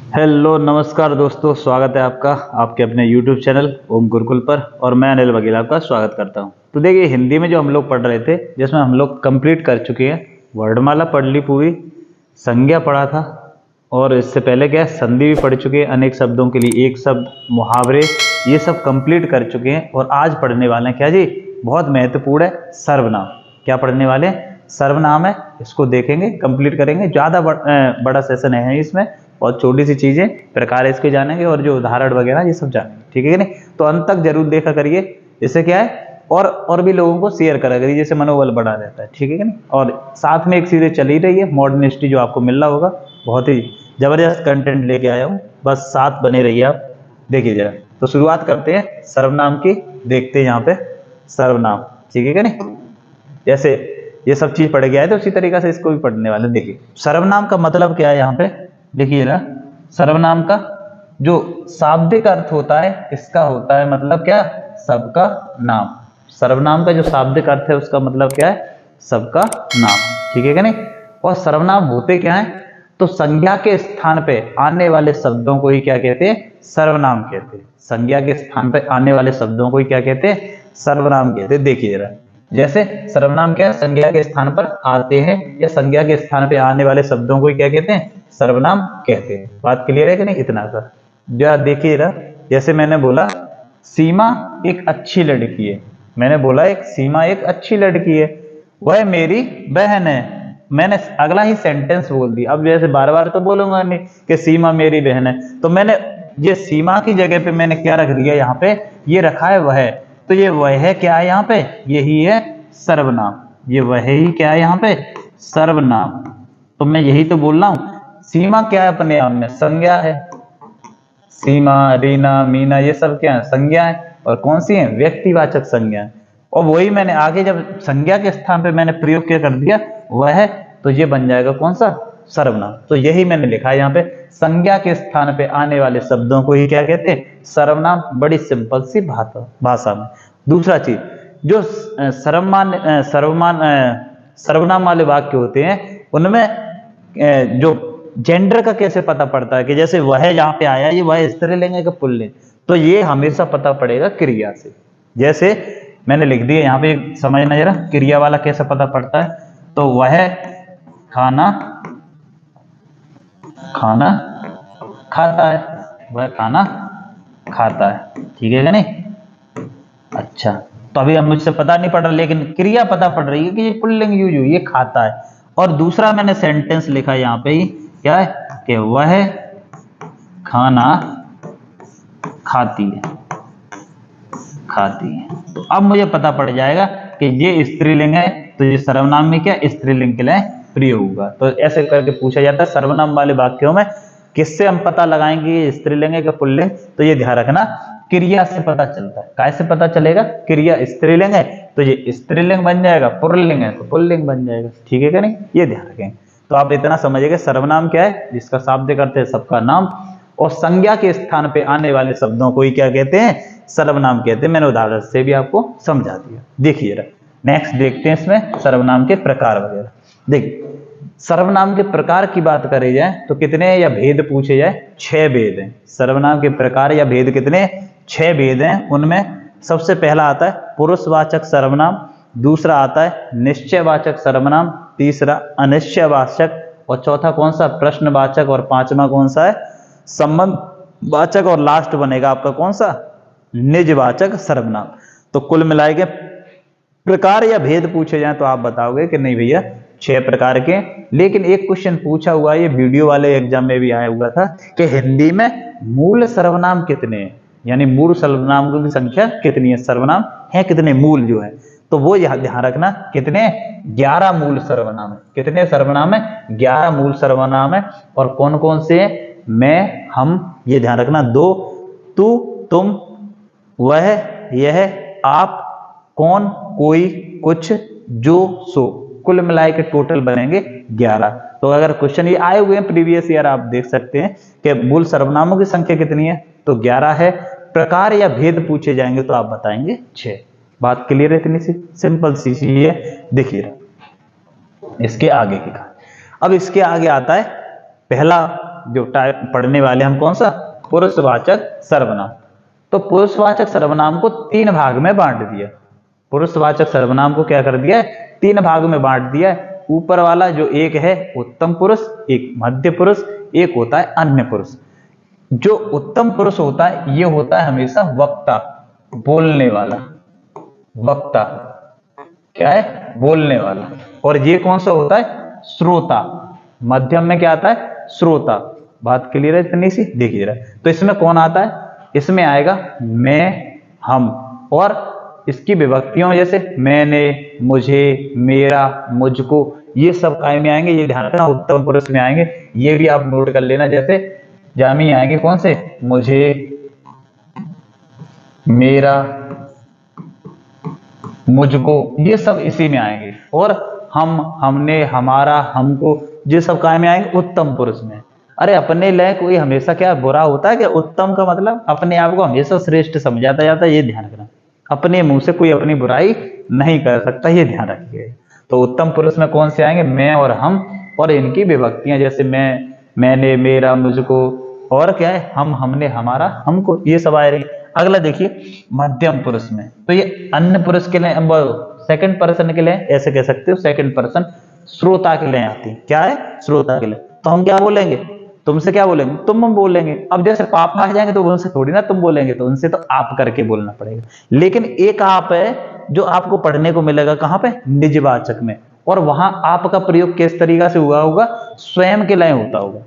Hello नमस्कार दोस्तों, स्वागत है आपका आपके अपने YouTube चैनल ओम गुरुकुल पर। और मैं अनिल वकील आपका स्वागत करता हूं। तो देखिए, हिंदी में जो हम लोग पढ़ रहे थे, जिसमें हम लोग कंप्लीट कर चुके हैं, वर्णमाला पढ़ ली पूरी, संज्ञा पढ़ा था, और इससे पहले क्या है, संधि भी पढ़ चुके हैं, अनेक शब्दों के लिए एक शब्द, मुहावरे, ये सब कंप्लीट कर चुके हैं। और आज पढ़ने वाले हैं क्या जी, बहुत महत्वपूर्ण है, सर्वनाम। क्या पढ़ने वाले हैं? सर्वनाम है। इसको देखेंगे, कंप्लीट करेंगे। ज़्यादा बड़ा सेशन है इसमें, और छोटी सी चीजें प्रकार इसके जानेंगे, और जो उदाहरण वगैरह ये सब जानेंगे, ठीक है कि नहीं। तो अंत तक जरूर देखा करिए, इससे क्या है, और भी लोगों को शेयर करा करिए, जैसे मनोबल बढ़ा रहता है, ठीक है कि नहीं। और साथ में एक सीरीज चल ही रही है मॉडर्न हिस्ट्री, जो आपको मिल रहा होगा, बहुत ही जबरदस्त कंटेंट लेके आया हूँ, बस साथ बने रहिए आप, देखिए जरा। तो शुरुआत करते हैं सर्वनाम की, देखते हैं यहाँ पे सर्वनाम, ठीक है कि नहीं। जैसे ये सब चीज पढ़ गया है, तो उसी तरीके से इसको भी पढ़ने वाले। देखिए सर्वनाम का मतलब क्या है, यहाँ पे देखिए ना। सर्वनाम का जो शाब्दिक अर्थ होता है, इसका होता है मतलब क्या, सबका नाम। सर्वनाम का जो शाब्दिक अर्थ है, उसका मतलब क्या है, सबका नाम, ठीक है कि नहीं। और सर्वनाम होते क्या है, तो संज्ञा के स्थान पे आने वाले शब्दों को ही क्या कहते हैं, सर्वनाम कहते हैं। संज्ञा के स्थान पे आने वाले शब्दों को ही क्या कहते हैं, सर्वनाम कहते हैं। देखिए जरा, जैसे सर्वनाम क्या है, संज्ञा के स्थान पर आते हैं, या संज्ञा के स्थान पे आने वाले शब्दों को ही क्या कहते हैं, सर्वनाम कहते हैं। बात क्लियर है कि नहीं, इतना सा जरा देखिए जरा। जैसे मैंने बोला सीमा एक अच्छी लड़की है, मैंने बोला एक सीमा एक अच्छी लड़की है, वह मेरी बहन है। मैंने अगला ही सेंटेंस बोल दिया। अब जैसे बार बार तो बोलूंगा नहीं कि सीमा मेरी बहन है, तो मैंने ये सीमा की जगह पे मैंने क्या रख दिया, यहाँ पे ये रखा है वह। तो ये वह क्या है, यहाँ पे यही है सर्वनाम। ये वह ही क्या है, यहाँ पे सर्वनाम। तो मैं यही तो बोल रहा हूं, सीमा क्या है, अपने आप में संज्ञा है। सीमा, रीना, मीना, ये सब क्या है, संज्ञा है। और कौन सी है, व्यक्तिवाचक संज्ञा है। और वही मैंने आगे जब संज्ञा के स्थान पे मैंने प्रयोग क्या कर दिया, वह है, तो ये बन जाएगा कौन सा, सर्वनाम। तो यही मैंने लिखा है यहाँ पे, संज्ञा के स्थान पे आने वाले शब्दों को ही क्या कहते हैं, सर्वनाम। बड़ी सिंपल सी भाषा में। दूसरा चीज, जो सर्वनाम वाले वाक्य होते हैं, उनमें जो जेंडर का कैसे पता पड़ता है, कि जैसे वह जहां पे आया, ये वह स्त्रीलिंग है कि पुल्लिंग, तो ये हमेशा पता पड़ेगा क्रिया से। जैसे मैंने लिख दिया यहाँ पे, समझना जरा, क्रिया वाला कैसे पता पड़ता है। तो वह खाना खाना खाता है, वह खाना खाता है, ठीक है कि नहीं। अच्छा, तो अभी हम मुझसे पता नहीं पड़ रहा, लेकिन क्रिया पता पड़ रही है कि ये पुल्लिंग यूज हुई, ये खाता है। और दूसरा मैंने सेंटेंस लिखा यहाँ पे ही, क्या है, कि वह खाना खाती है, खाती है। तो अब मुझे पता पड़ जाएगा कि ये स्त्रीलिंग है, तो ये सर्वनाम में क्या, स्त्रीलिंग के लिए प्रयोग होगा। तो ऐसे करके पूछा जाता है सर्वनाम वाले वाक्यों में, किससे हम पता लगाएंगे ये स्त्रीलिंग है कि पुल्लिंग। तो ये ध्यान रखना, क्रिया से पता चलता है। कैसे पता चलेगा, क्रिया स्त्रीलिंग है तो ये स्त्रीलिंग बन जाएगा, पुल्लिंग है तो पुल्लिंग बन जाएगा, ठीक है कि नहीं, ये ध्यान रखेंगे। तो आप इतना समझिएगा, सर्वनाम क्या है, जिसका शाब्दिक अर्थ है सबका नाम, और संज्ञा के स्थान पे आने वाले शब्दों को ही क्या कहते हैं, सर्वनाम कहते हैं। मैंने उदाहरण से भी आपको समझा दिया। देखिए जरा, नेक्स्ट देखते हैं इसमें सर्वनाम के प्रकार वगैरह। देखिए, सर्वनाम के प्रकार की बात करी जाए तो कितने या भेद पूछे जाए, 6 भेद हैं। सर्वनाम के प्रकार या भेद कितने, 6 भेद हैं। उनमें सबसे पहला आता है पुरुषवाचक सर्वनाम, दूसरा आता है निश्चयवाचक सर्वनाम, तीसरा अनिश्चयवाचक, और चौथा कौन सा, प्रश्नवाचक, और पांचवा कौन सा है, संबंधवाचक, और लास्ट बनेगा आपका कौन सा, निजवाचक सर्वनाम। तो कुल मिलाए के प्रकार या भेद पूछे जाए तो आप बताओगे कि नहीं भैया 6 प्रकार के। लेकिन एक क्वेश्चन पूछा हुआ, ये वीडियो वाले एग्जाम में भी आया हुआ था, कि हिंदी में मूल सर्वनाम कितने हैं, यानी मूल सर्वनाम की संख्या कितनी है, सर्वनाम है कितने मूल जो है। तो वो यह ध्यान रखना, कितने, 11 मूल सर्वनाम है। कितने सर्वनाम है, 11 मूल सर्वनाम है। और कौन कौन से हैं, मैं, हम, ये ध्यान रखना, दो, तू, तुम, वह, यह, आप, कौन, कोई, कुछ, जो, सो, कुल मिलाए के टोटल बनेंगे 11। तो अगर क्वेश्चन ये आए हुए हैं प्रीवियस ईयर, आप देख सकते हैं कि मूल सर्वनामों की संख्या कितनी है, तो 11 है। प्रकार या भेद पूछे जाएंगे तो आप बताएंगे 6। बात क्लियर है, इतनी सी सिंपल सी है। देखिए इसके आगे की कहानी। अब इसके आगे आता है पहला जो पढ़ने वाले हम कौन सा, पुरुषवाचक सर्वनाम। तो पुरुषवाचक सर्वनाम को 3 भाग में बांट दिया। पुरुषवाचक सर्वनाम को क्या कर दिया है, 3 भाग में बांट दिया है। ऊपर वाला जो एक है उत्तम पुरुष, एक मध्य पुरुष, एक होता है अन्य पुरुष। जो उत्तम पुरुष होता है ये होता है हमेशा वक्ता, बोलने वाला। वक्ता क्या है, बोलने वाला। और ये कौन सा होता है, श्रोता। मध्यम में क्या आता है, श्रोता। बात क्लियर है इतनी सी, देखिए जरा। तो इसमें कौन आता है, इसमें आएगा मैं, हम, और इसकी विभक्तियों जैसे मैंने, मुझे, मेरा, मुझको, ये सब काय में आएंगे, ये ध्यान रखना, उत्तम पुरुष में आएंगे। ये भी आप नोट कर लेना, जैसे जामी आएंगे कौन से, मुझे, मेरा, मुझको, ये सब इसी में आएंगे। और हम, हमने, हमारा, हमको, ये सब काय में आएंगे, उत्तम पुरुष में। अरे अपने लिए कोई हमेशा क्या बुरा होता है, क्या उत्तम का मतलब अपने आप को हमेशा श्रेष्ठ समझाता जाता है, ये ध्यान रखना। अपने मुंह से कोई अपनी बुराई नहीं कर सकता, ये ध्यान रखिए। तो उत्तम पुरुष में कौन से आएंगे, मैं और हम, और इनकी विभक्तियां जैसे मैं, मैंने, मेरा, मुझको, और क्या है, हम, हमने, हमारा, हमको, ये सब आए रहे। अगला देखिए मध्यम पुरुष में, तो ये अन्य पुरुष के लिए, सेकंड पर्सन के लिए ऐसे कह सकते हो, सेकंड पर्सन श्रोता के लिए आती है। क्या है, श्रोता के लिए। तो हम क्या बोलेंगे, तुमसे क्या बोलेंगे, तुम हम बोलेंगे। अब जैसे पापा आ जाएंगे तो उनसे थोड़ी ना तुम बोलेंगे, तो उनसे तो आप करके बोलना पड़ेगा। लेकिन एक आप है जो आपको पढ़ने को मिलेगा कहां पे, निजवाचक में, और वहां आपका प्रयोग किस तरीका से हुआ होगा, स्वयं के लिए होता होगा।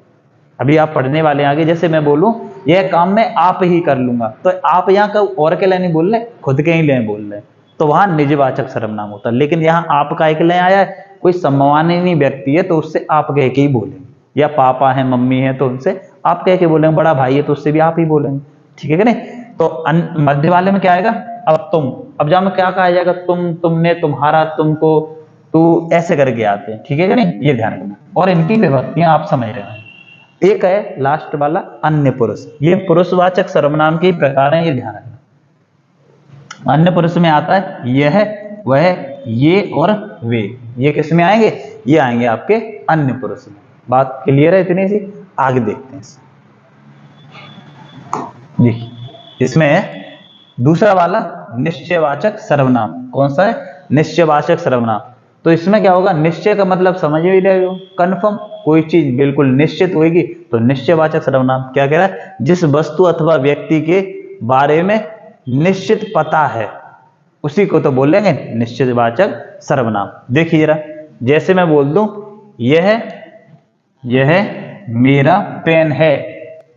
अभी आप पढ़ने वाले आगे, जैसे मैं बोलूं यह काम मैं आप ही कर लूंगा, तो आप यहाँ का और के लिए नहीं बोल रहे, खुद के ही लिए बोल रहे, तो वहां निजवाचक सर्वनाम होता है। लेकिन यहाँ आपका एक लिए आया है, कोई सम्माननीय व्यक्ति है तो उससे आप कह के ही बोलेंगे, या पापा है, मम्मी है, तो उनसे आप कह के बोलेंगे, बड़ा भाई है तो उससे भी आप ही बोलेंगे, ठीक है कि नहीं। तो मध्य वाले में क्या आएगा, अब तुम, अब जहाँ में क्या कहा जाएगा, तुम, तुमने, तुम्हारा, तुमको, तू, ऐसे करके आते हैं, ठीक है कि नहीं, ये ध्यान रखना। और इनकी विभक्तियां आप समझ रहे हैं। एक है लास्ट वाला अन्य पुरुष, ये पुरुषवाचक सर्वनाम के प्रकार हैं, ये ध्यान रखना। अन्य पुरुष में आता है यह, वह, ये और वे, ये किस में आएंगे, ये आएंगे आपके अन्य पुरुष में। बात क्लियर है इतनी सी, आगे देखते हैं। देखिए इसमें दूसरा वाला निश्चयवाचक सर्वनाम, कौन सा है, निश्चयवाचक सर्वनाम। तो इसमें क्या होगा, निश्चय का मतलब समझ में रहे हो, कन्फर्म, कोई चीज बिल्कुल निश्चित होगी तो निश्चयवाचक सर्वनाम। क्या कह रहा है, जिस वस्तु अथवा व्यक्ति के बारे में निश्चित पता है उसी को तो बोलेंगे निश्चयवाचक सर्वनाम। देखिए जरा, जैसे मैं बोल दूं यह मेरा पेन है,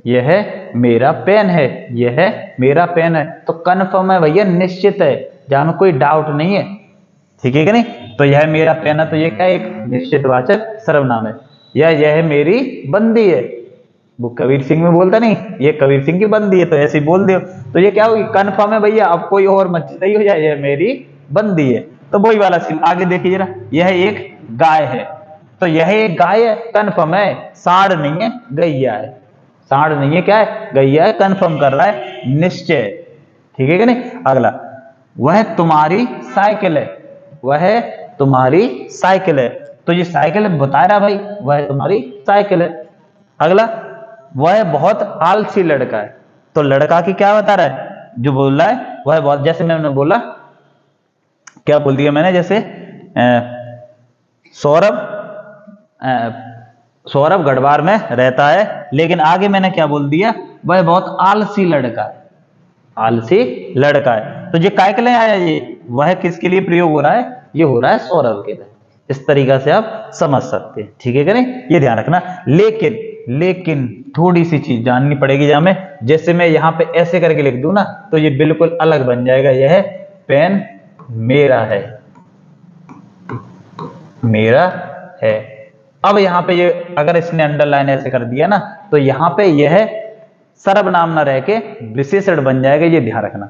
यह मेरा पेन है, यह मेरा पेन है, तो कन्फर्म है भैया, निश्चित है, जहां में कोई डाउट नहीं है, ठीक है कि नहीं। तो यह मेरा पेन है, तो ये क्या, एक निश्चितवाचक सर्वनाम है। या यह मेरी बंदी है, वो कबीर सिंह में बोलता नहीं, ये कबीर सिंह की बंदी है, तो ऐसे ही बोल दो, तो ये क्या होगी, कन्फर्म है भैया, अब कोई और मत सही हो जाए, यह मेरी बंदी है। तो वही वाला सीन आगे देखिए जरा, यह एक गाय है, तो यह एक गाय है, कन्फर्म है, साढ़ नहीं है, गैया है, साढ़ नहीं है, क्या है, गैया है, कन्फर्म कर रहा है, निश्चय, ठीक है कि नहीं। अगला, वह तुम्हारी साइकिल है, वह तुम्हारी साइकिल है, तो ये साइकिल बता रहा भाई, वह तुम्हारी साइकिल है। अगला, वह बहुत आलसी लड़का है, तो लड़का की क्या बता रहा है, जो बोल रहा है वह बहुत, जैसे मैंने बोला, क्या बोल दिया मैंने, जैसे सौरभ गढ़वार में रहता है, लेकिन आगे मैंने क्या बोल दिया, वह बहुत आलसी लड़का है, आलसी लड़का है। तो ये काय के लिए आया, ये वह किसके लिए प्रयोग हो रहा है, ये हो रहा है सौरभ के लिए। इस तरीका से आप समझ सकते हैं, ठीक है कि नहीं, ये ध्यान रखना। लेकिन थोड़ी सी चीज जाननी पड़ेगी, जहां में जैसे मैं यहाँ पे ऐसे करके लिख दूं ना, तो ये बिल्कुल अलग बन जाएगा, यह पेन मेरा है, मेरा है। अब यहाँ पे ये अगर इसने अंडरलाइन ऐसे कर दिया ना, तो यहाँ पे यह सर्वनाम ना रह के विशेषण बन जाएगा, ये ध्यान रखना।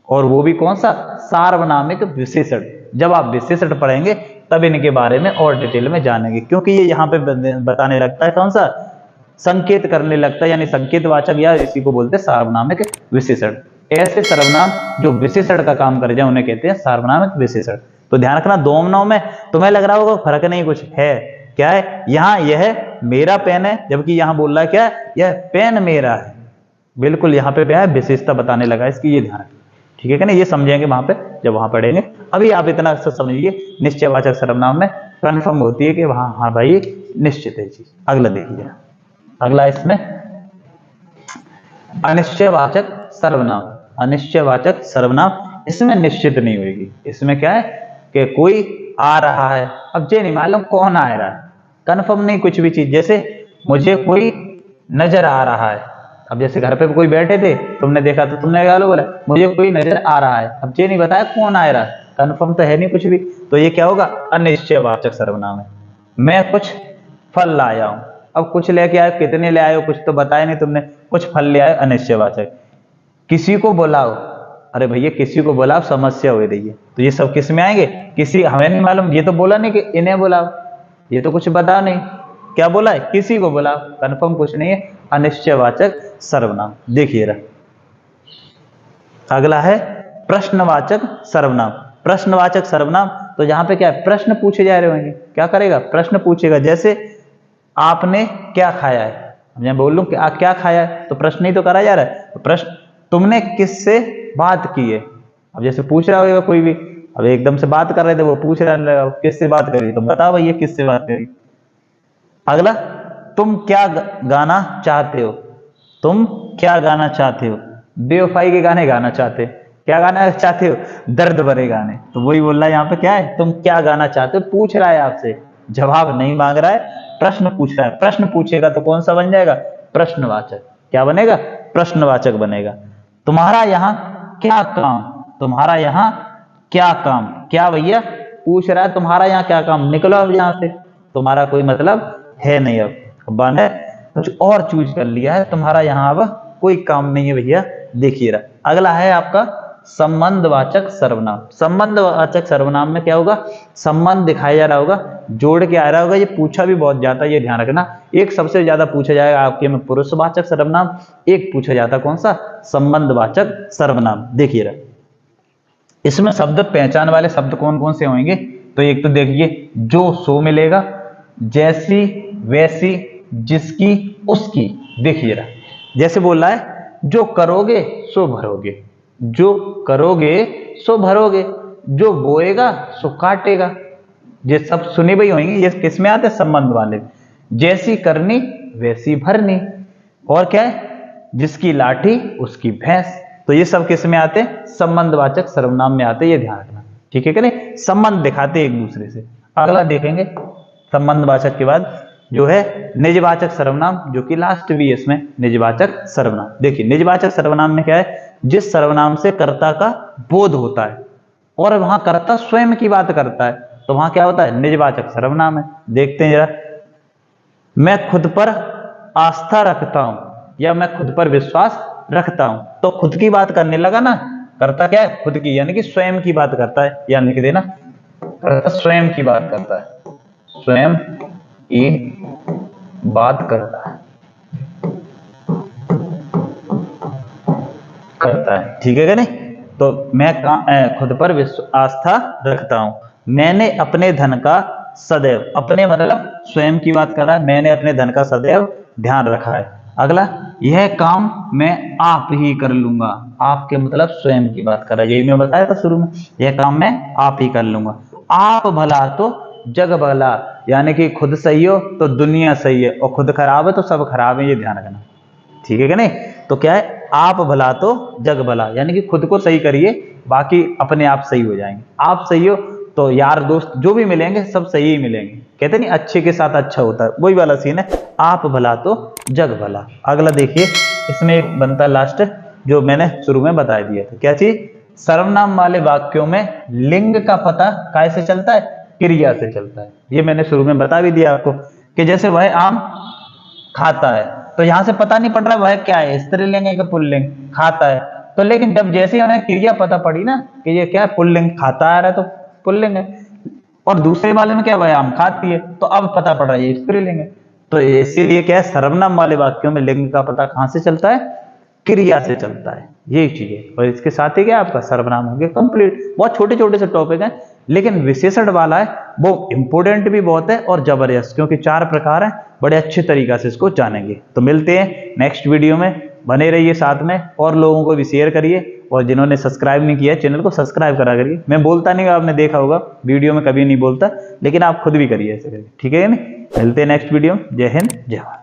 और वो भी कौन सा, सार्वनामिक विशेषण। जब आप विशेषण पढ़ेंगे तब इनके बारे में और डिटेल में जानेंगे, क्योंकि ये यहाँ पे बताने लगता है कौन सा, संकेत करने लगता है, यानी संकेतवाचक, या इसी को बोलते हैं सार्वनामिक विशेषण। ऐसे सर्वनाम जो विशेषण का काम कर जाए उन्हें कहते हैं सार्वनामिक विशेषण। तो ध्यान रखना, दोनों में तुम्हें लग रहा होगा फर्क नहीं कुछ है, क्या है, यहाँ यह मेरा पेन है, जबकि यहाँ बोल रहा है क्या, यह पेन मेरा है। बिल्कुल यहाँ पे क्या है, विशेषता बताने लगा इसकी, ये ध्यान रखिए। ठीक है क्या नहीं, ये समझेंगे वहां पे जब वहां पढ़ेंगे। अभी आप इतना अक्सर समझिए, निश्चयवाचक सर्वनाम में कन्फर्म होती है कि वहां हाँ भाई निश्चित है चीज। अगला देखिए, अगला इसमें अनिश्चयवाचक सर्वनाम। अनिश्चयवाचक सर्वनाम इसमें निश्चित नहीं होगी। इसमें क्या है कि कोई आ रहा है, अब ये नहीं मालूम कौन आ रहा है, कन्फर्म नहीं कुछ भी चीज। जैसे मुझे कोई नजर आ रहा है, अब जैसे घर पे कोई बैठे थे, तुमने देखा तो तुमने क्या बोला, मुझे कोई नजर आ रहा है। अब ये नहीं बताया कौन आ रहा है, कन्फर्म तो है नहीं कुछ भी, तो ये क्या होगा, अनिश्चयवाचक सर्वनाम है। मैं कुछ फल लाया हूं, अब कुछ लेके आए, कितने ले आए हो कुछ तो बताया नहीं तुमने, कुछ फल ले आए, अनिश्चयवाचक। किसी को बुलाओ, अरे भैया किसी को बुलाओ, समस्या हो रही है, तो ये सब किस में आएंगे, किसी, हमें नहीं मालूम, ये तो बोला नहीं कि इन्हें बुलाओ, ये तो कुछ बता नहीं, क्या बोला है, किसी को बुलाओ, कन्फर्म कुछ नहीं है, अनिश्चयवाचक सर्वनाम। देखिए रहा, अगला है प्रश्नवाचक सर्वनाम। प्रश्नवाचक सर्वनाम, तो यहां पे क्या है, प्रश्न पूछे जा रहे होंगे, क्या करेगा, प्रश्न पूछेगा। जैसे आपने क्या खाया है, अब मैं बोल लूं कि आप क्या खाया है, तो प्रश्न ही तो करा जा रहा है, तो प्रश्न, तुमने किससे बात की है, अब जैसे पूछ रहा होगा कोई भी, अब एकदम से बात कर रहे थे, वो पूछ रहा है किससे बात करी, तुम बताओ भैया किससे बात करी। अगला, तुम क्या गाना चाहते हो, तुम क्या गाना चाहते हो, बेवफाई के गाने गाना चाहते, क्या गाना चाहते हो, दर्द भरे गाने, तो वही बोल रहा है यहाँ पे क्या है, तुम क्या गाना चाहते हो, पूछ रहा है आपसे, जवाब नहीं मांग रहा है, प्रश्न पूछ रहा है। प्रश्न पूछेगा तो कौन सा बन जाएगा, प्रश्नवाचक। क्या बनेगा, प्रश्नवाचक बनेगा। तुम्हारा यहाँ क्या काम, तुम्हारा यहाँ क्या काम, क्या भैया पूछ रहा है तुम्हारा यहाँ क्या काम, निकलो अब यहाँ से, तुम्हारा कोई मतलब है नहीं, अब बन है कुछ और चूज कर लिया है, तुम्हारा यहाँ अब कोई काम नहीं है भैया। देखिए रहा, अगला है आपका संबंधवाचक सर्वनाम। संबंधवाचक सर्वनाम में क्या होगा, संबंध दिखाया जा रहा होगा, जोड़ के आ रहा होगा। ये पूछा भी बहुत जाता है, ये ध्यान रखना। एक सबसे ज्यादा पूछा जाएगा आपके में पुरुषवाचक सर्वनाम, एक पूछा जाता कौन सा, संबंधवाचक सर्वनाम। देखिए रहा, इसमें शब्द पहचान वाले शब्द कौन कौन से होंगे, तो एक तो देखिए जो सो मिलेगा, जैसी वैसी जिसकी उसकी। देखिए रहा, जैसे बोल रहा है जो करोगे सो भरोगे, जो करोगे सो भरोगे, जो बोएगा सो काटेगा। ये सब सुने हुई होंगे, ये किस में आते हैं, संबंध वाले। जैसी करनी वैसी भरनी, और क्या है, जिसकी लाठी उसकी भैंस, तो ये सब किस में आते हैं, संबंधवाचक सर्वनाम में आते हैं, ये ध्यान रखना। ठीक है कि नहीं, संबंध दिखाते एक दूसरे से। अगला देखेंगे संबंधवाचक के बाद जो है निजवाचक सर्वनाम, जो कि लास्ट भी है इसमें, निजवाचक सर्वनाम। देखिए निजवाचक सर्वनाम में क्या है, जिस सर्वनाम से कर्ता का बोध होता है और वहां कर्ता स्वयं की बात करता है, तो वहां क्या होता है, निजवाचक सर्वनाम है। देखते हैं जरा, मैं खुद पर आस्था रखता हूं, या मैं खुद पर विश्वास रखता हूं, तो खुद की बात करने लगा ना, कर्ता क्या है, खुद की, यानी कि स्वयं की बात करता है, या लिख देना, कर्ता स्वयं की बात करता है, स्वयं की बात करता है, करता है। ठीक है क्या नहीं, तो मैं खुद पर आस्था रखता हूं, मैंने अपने धन का सदैव, अपने मतलब स्वयं की बात कर रहा है, मैंने अपने धन का सदैव ध्यान रखा है। अगला, यह काम मैं आप ही कर लूंगा, आपके मतलब स्वयं की बात कर रहा है, यही मैं बताया था शुरू में, यह काम मैं आप ही कर लूंगा। आप भला तो जग भला, यानी कि खुद सही हो तो दुनिया सही है, और खुद खराब है तो सब खराब है, ये ध्यान रखना। ठीक है कि नहीं, तो क्या है, आप भला तो जग भला, यानी कि खुद को सही करिए, बाकी अपने आप सही हो जाएंगे। आप सही हो तो यार दोस्त जो भी मिलेंगे सब सही ही मिलेंगे, कहते नहीं अच्छे के साथ अच्छा होता है, वही वाला सीन है, आप भला तो जग भला। अगला देखिए, इसमें एक बनता है लास्ट, जो मैंने शुरू में बता दिया था, क्या चीज, सर्वनाम वाले वाक्यों में लिंग का पता कैसे चलता है, क्रिया से चलता है। ये मैंने शुरू में बता भी दिया आपको, कि जैसे वह आम खाता है, तो यहां से पता नहीं पड़ रहा वह क्या है, स्त्रीलिंग है कि पुल्लिंग, खाता है, तो लेकिन जब जैसे ही हमें क्रिया पता पड़ी ना कि ये क्या है, पुल्लिंग, खाता आ रहा है तो पुल्लिंग है, और दूसरे वाले में क्या, वह आम खाती है, तो अब पता पड़ रहा है ये स्त्रीलिंग है। तो इसीलिए क्या है, सर्वनाम वाले वाक्यों में लिंग का पता कहां से चलता है, क्रिया से चलता है, यही चीज है। और इसके साथ ही क्या आपका सर्वनाम हो गया कंप्लीट। बहुत छोटे छोटे से टॉपिक हैं, लेकिन विशेषण वाला है वो इम्पोर्टेंट भी बहुत है और जबरदस्त, क्योंकि 4 प्रकार हैं, बड़े अच्छे तरीका से इसको जानेंगे। तो मिलते हैं नेक्स्ट वीडियो में, बने रहिए साथ में और लोगों को भी शेयर करिए, और जिन्होंने सब्सक्राइब नहीं किया चैनल को सब्सक्राइब करा करिए। मैं बोलता नहीं, आपने देखा होगा वीडियो में कभी नहीं बोलता, लेकिन आप खुद भी करिए ऐसे करके, ठीक है ना। मिलते हैं नेक्स्ट वीडियो में। जय हिंद जय भारत।